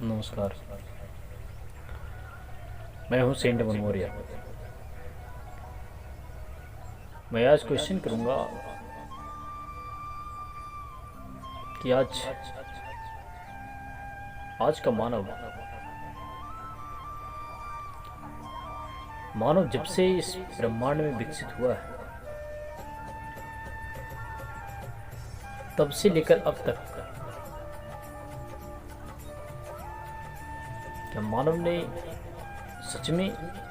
नमस्कार। मैं हूं सेंट मनमोरिया। मैं आज क्वेश्चन करूंगा कि आज का मानव जब से इस ब्रह्मांड में विकसित हुआ है तब से लेकर अब तक क्या मानव ने सच में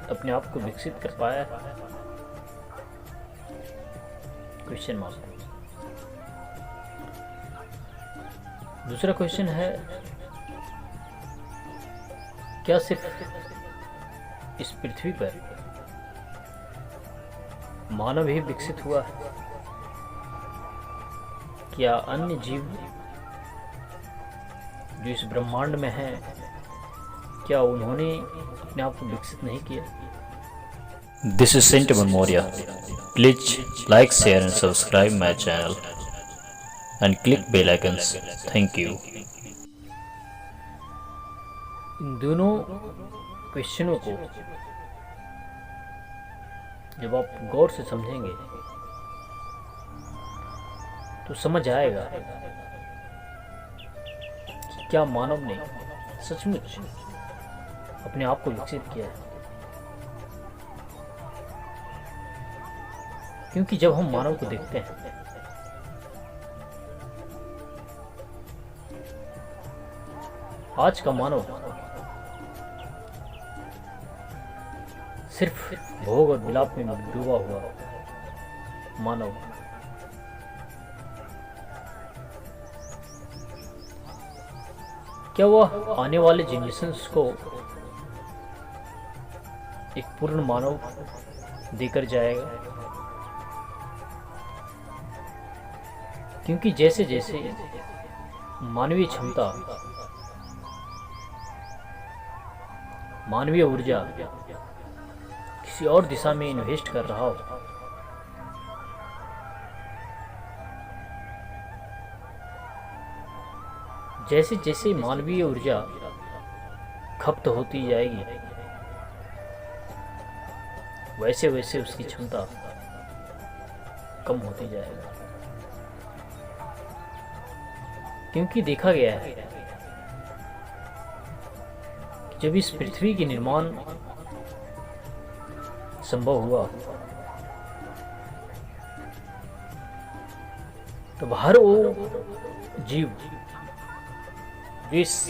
अपने आप को विकसित कर पाया है? Question mark. दूसरा क्वेश्चन है, क्या सिर्फ इस पृथ्वी पर मानव ही विकसित हुआ है? क्या अन्य जीव जो इस ब्रह्मांड में हैं, क्या उन्होंने अपने आप को विकसित नहीं किया? This is Saint Memoria. Please like, share and subscribe my channel and click bell icons. Thank you. इन दोनों क्वेश्चनों को जब आप गौर से समझेंगे तो समझ आएगा कि क्या मानव ने सचमुच अपने आप को विकसित किया है। क्योंकि जब हम मानव को देखते हैं आज का मानव सिर्फ भोग और विलाप में डूबा हुआ मानव क्या वह आने वाले जनरेशंस को एक पूर्ण मानव देकर जाएगा? क्योंकि जैसे जैसे मानवीय क्षमता, मानवीय ऊर्जा किसी और दिशा में इन्वेस्ट कर रहा हो, जैसे जैसे मानवीय ऊर्जा खपत होती जाएगी वैसे वैसे उसकी क्षमता कम होती जाएगी। क्योंकि देखा गया है कि जब इस पृथ्वी के निर्माण संभव हुआ तो हर वो जीव जो इस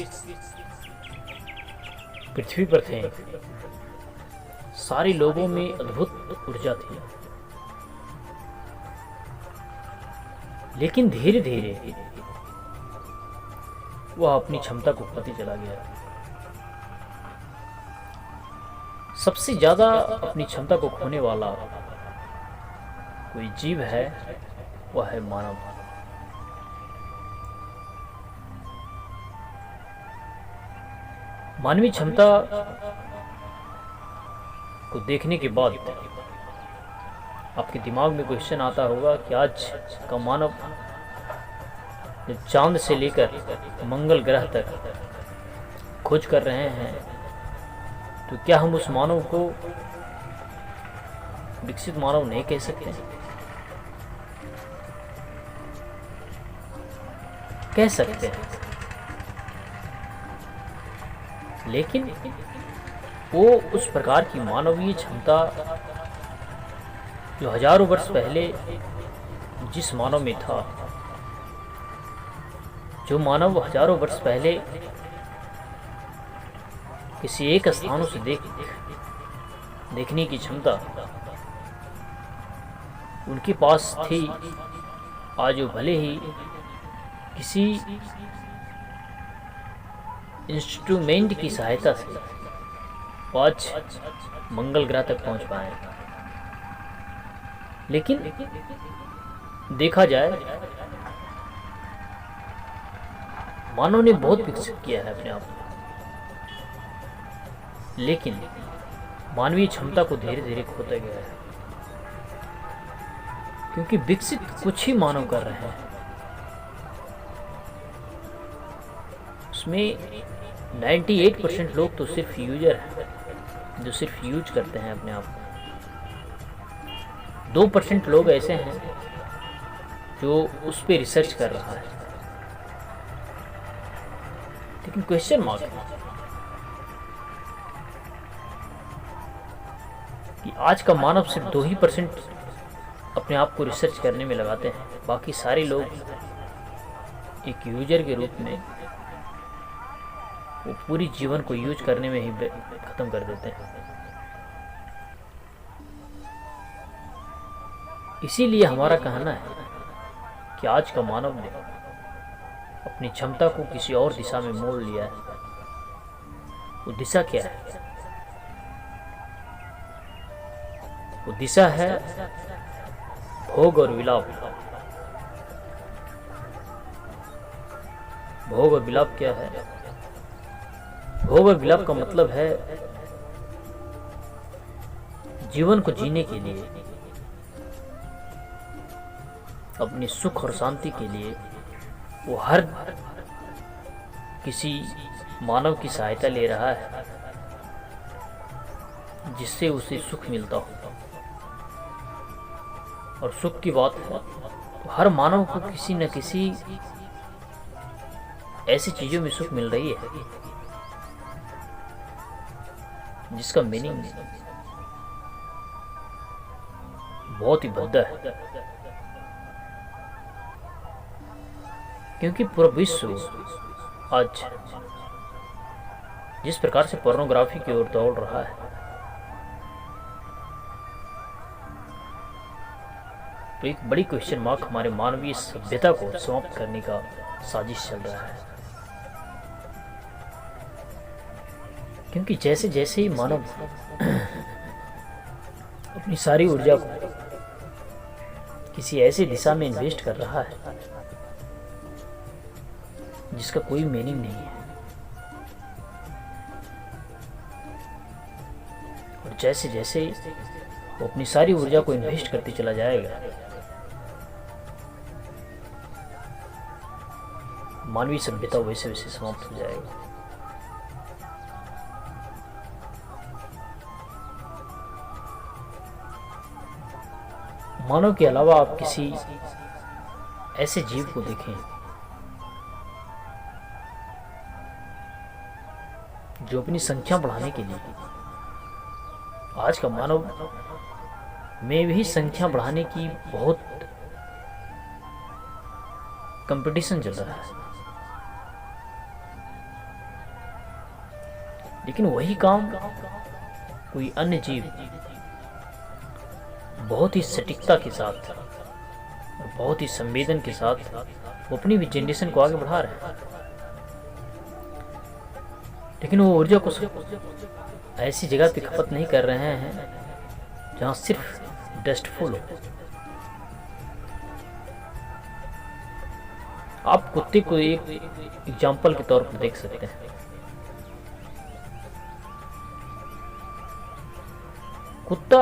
पृथ्वी पर थे, सारे लोगों में अद्भुत ऊर्जा थी। लेकिन धीरे धीरे वह अपनी क्षमता को खोते चला गया। सबसे ज्यादा अपनी क्षमता को खोने वाला कोई जीव है, वह है मानव। मानवीय क्षमता को देखने के बाद आपके दिमाग में क्वेश्चन आता होगा कि आज का मानव जब चांद से लेकर मंगल ग्रह तक खोज कर रहे हैं तो क्या हम उस मानव को विकसित मानव नहीं कह सकते? कह सकते हैं, लेकिन वो उस प्रकार की मानवीय क्षमता जो हजारों वर्ष पहले जिस मानव में था, जो मानव हजारों वर्ष पहले किसी एक स्थानों से देखने की क्षमता उनके पास थी, आज वो भले ही किसी इंस्ट्रूमेंट की सहायता से आज मंगल ग्रह तक पहुंच पाए, लेकिन देखा जाए मानव ने बहुत विकसित किया है अपने आप को, लेकिन मानवीय क्षमता को धीरे धीरे खोता गया है। क्योंकि विकसित कुछ ही मानव कर रहे हैं, उसमें 98% लोग तो सिर्फ यूजर हैं, जो सिर्फ यूज करते हैं अपने आप को। 2% लोग ऐसे हैं जो उस पर रिसर्च कर रहा है। लेकिन क्वेश्चन मार्क है कि आज का मानव सिर्फ 2% अपने आप को रिसर्च करने में लगाते हैं, बाकी सारे लोग एक यूजर के रूप में वो पूरी जीवन को यूज करने में ही खत्म कर देते हैं। इसीलिए हमारा कहना है कि आज का मानव ने अपनी क्षमता को किसी और दिशा में मोड़ लिया है। वो दिशा क्या है? वो दिशा है भोग और विलाप। भोग और विलाप क्या है? भोग और विलाप का मतलब है जीवन को जीने के लिए, अपनी सुख और शांति के लिए वो हर किसी मानव की सहायता ले रहा है जिससे उसे सुख मिलता हो। और सुख की बात है तो हर मानव को किसी न किसी ऐसी चीजों में सुख मिल रही है जिसका मीनिंग बहुत ही भद्दा है। क्योंकि पूरा विश्व आज जिस प्रकार से पोर्नोग्राफी की ओर दौड़ रहा है, तो एक बड़ी क्वेश्चन मार्क हमारे मानवीय सभ्यता को समाप्त करने का साजिश चल रहा है। क्योंकि जैसे जैसे ही मानव अपनी सारी ऊर्जा को किसी ऐसी दिशा में इन्वेस्ट कर रहा है जिसका कोई मीनिंग नहीं है, और जैसे जैसे वो अपनी सारी ऊर्जा को इन्वेस्ट करते चला जाएगा, मानवीय सभ्यता वैसे वैसे समाप्त हो जाएगा। मानव के अलावा आप किसी ऐसे जीव को देखें जो अपनी संख्या बढ़ाने के लिए, आज का मानव में भी संख्या बढ़ाने की बहुत कंपटीशन चल रहा है, लेकिन वही काम कोई अन्य जीव बहुत ही सटीकता के साथ और बहुत ही संवेदन के साथ वो अपनी भी जनरेशन को आगे बढ़ा रहे हैं। लेकिन वो ऊर्जा को ऐसी जगह पे खपत नहीं कर रहे हैं जहां सिर्फ डस्टफुल हो। आप कुत्ते को एक एग्जाम्पल के तौर पर देख सकते हैं। कुत्ता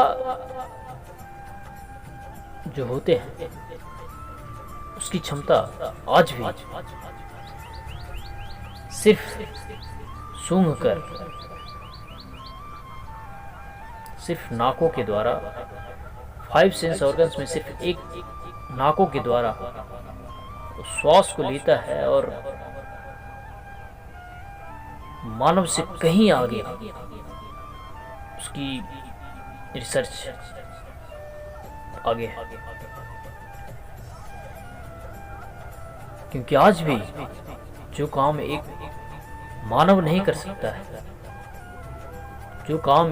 जो होते हैं उसकी क्षमता आज भी सिर्फ सूंघ कर, सिर्फ नाकों के द्वारा, 5 सेंस ऑर्गन्स में सिर्फ एक नाकों के द्वारा श्वास को लेता है और मानव से कहीं आगे उसकी रिसर्च आगे है। क्योंकि आज भी जो काम एक मानव नहीं कर सकता है, जो काम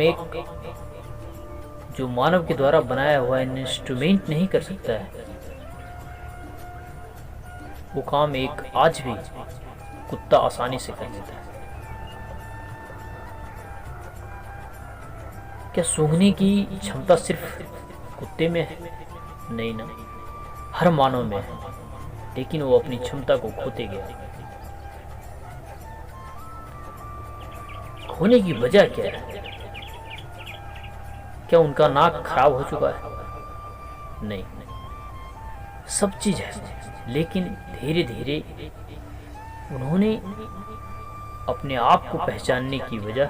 जो मानव के द्वारा बनाया हुआ इंस्ट्रूमेंट नहीं कर सकता है, वो काम आज भी कुत्ता आसानी से कर लेता है। क्या सूंघने की क्षमता सिर्फ कुत्ते में है? नहीं ना, हर मानव में है, लेकिन वो अपनी क्षमता को खोते गया। खोने की वजह क्या है? क्या उनका नाक खराब हो चुका है? नहीं, सब चीज है, लेकिन धीरे धीरे उन्होंने अपने आप को पहचानने की वजह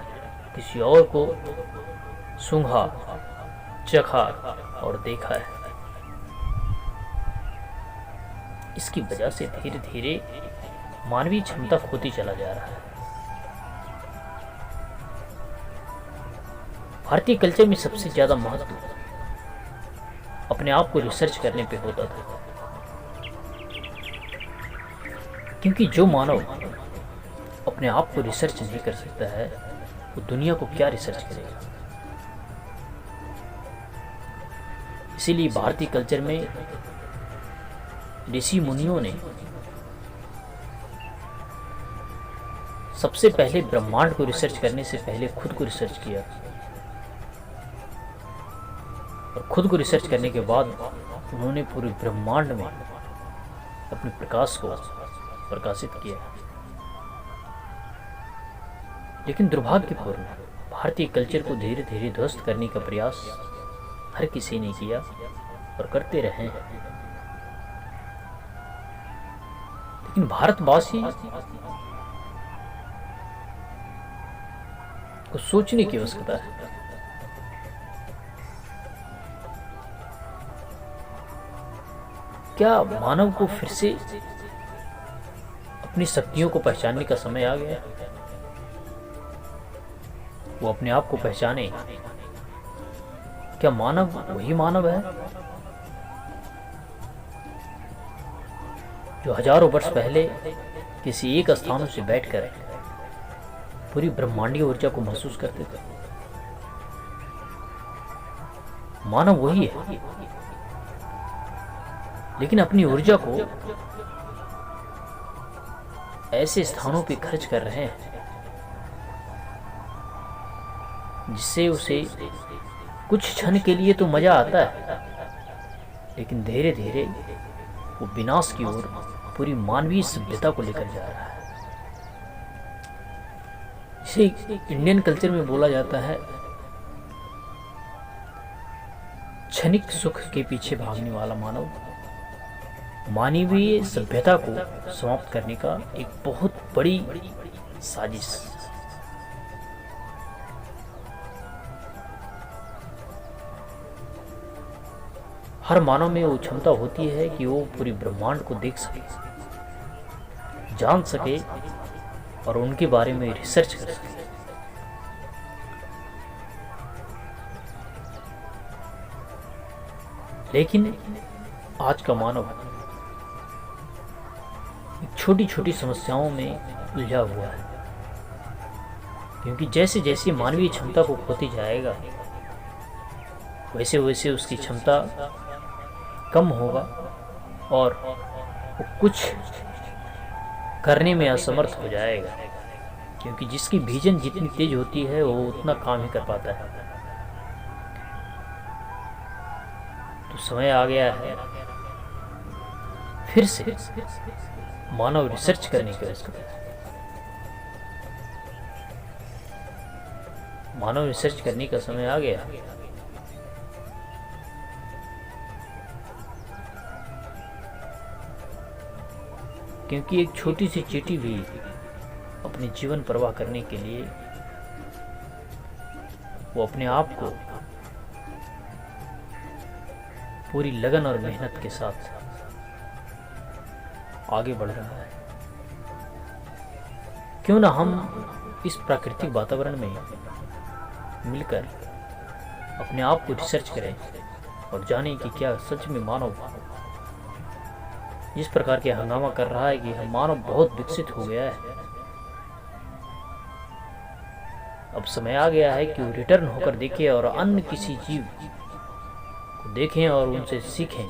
किसी और को सूंघा, चखा और देखा है। इसकी वजह से धीरे धीरे मानवीय क्षमता खोती चला जा रहा है। भारतीय कल्चर में सबसे ज्यादा महत्व अपने आप को रिसर्च करने पे होता था, क्योंकि जो मानव अपने आप को रिसर्च नहीं कर सकता है वो दुनिया को क्या रिसर्च करेगा। इसीलिए भारतीय कल्चर में ऋषि मुनियों ने सबसे पहले ब्रह्मांड को रिसर्च करने से पहले खुद को रिसर्च किया, और खुद को रिसर्च करने के बाद उन्होंने पूरे ब्रह्मांड में अपने प्रकाश को प्रकाशित किया। लेकिन दुर्भाग्यपूर्ण भारतीय कल्चर को धीरे धीरे ध्वस्त करने का प्रयास हर किसी ने किया और करते रहे हैं। लेकिन भारतवासी को सोचने की आवश्यकता है। क्या मानव को फिर से अपनी शक्तियों को पहचानने का समय आ गया? वो अपने आप को पहचाने। क्या मानव वही मानव है जो हजारों वर्ष पहले किसी एक स्थान से बैठकर पूरी ब्रह्मांडीय ऊर्जा को महसूस करते थे? मानव वही है, लेकिन अपनी ऊर्जा को ऐसे स्थानों पे खर्च कर रहे हैं जिससे उसे कुछ क्षण के लिए तो मजा आता है, लेकिन धीरे धीरे वो विनाश की ओर पूरी मानवीय सभ्यता को लेकर जा रहा है। इसे इंडियन कल्चर में बोला जाता है क्षणिक सुख के पीछे भागने वाला मानव मानवीय सभ्यता को समाप्त करने का एक बहुत बड़ी साजिश। हर मानव में वो क्षमता होती है कि वो पूरी ब्रह्मांड को देख सके, जान सके और उनके बारे में रिसर्च कर सके। लेकिन आज का मानव छोटी छोटी समस्याओं में उलझा हुआ है, क्योंकि जैसे जैसे मानवीय क्षमता को खोती जाएगा वैसे वैसे उसकी क्षमता कम होगा और वो कुछ करने में असमर्थ हो जाएगा, क्योंकि जिसकी विजन जितनी तेज होती है वो उतना काम ही कर पाता है। तो समय आ गया है फिर से मानव रिसर्च करने की आवश्यकता है। मानव रिसर्च करने का समय आ गया। क्योंकि एक छोटी सी चींटी भी अपने जीवन परवाह करने के लिए वो अपने आप को पूरी लगन और मेहनत के साथ आगे बढ़ रहा है। क्यों ना हम इस प्राकृतिक वातावरण में मिलकर अपने आप को रिसर्च करें और जानें कि क्या सच में मानव जिस प्रकार के हंगामा कर रहा है कि मानव बहुत विकसित हो गया है। अब समय आ गया है कि वो रिटर्न होकर देखें और अन्य किसी जीव को देखें और उनसे सीखें।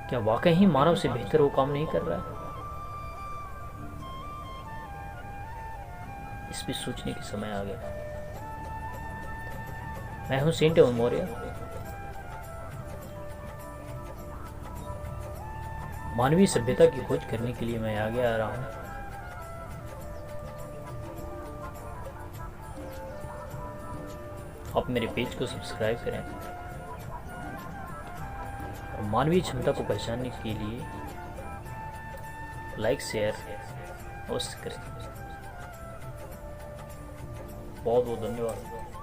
क्या वाकई ही मानव से बेहतर वो काम नहीं कर रहा है? इस पे सोचने के समय आ गया। मैं हूं सेंट एवं मौर्य। मानवीय सभ्यता की खोज करने के लिए मैं आगे आ रहा हूं। आप मेरे पेज को सब्सक्राइब करें और मानवीय क्षमता को पहचानने के लिए लाइक, शेयर अवश्य करें। बहुत बहुत धन्यवाद।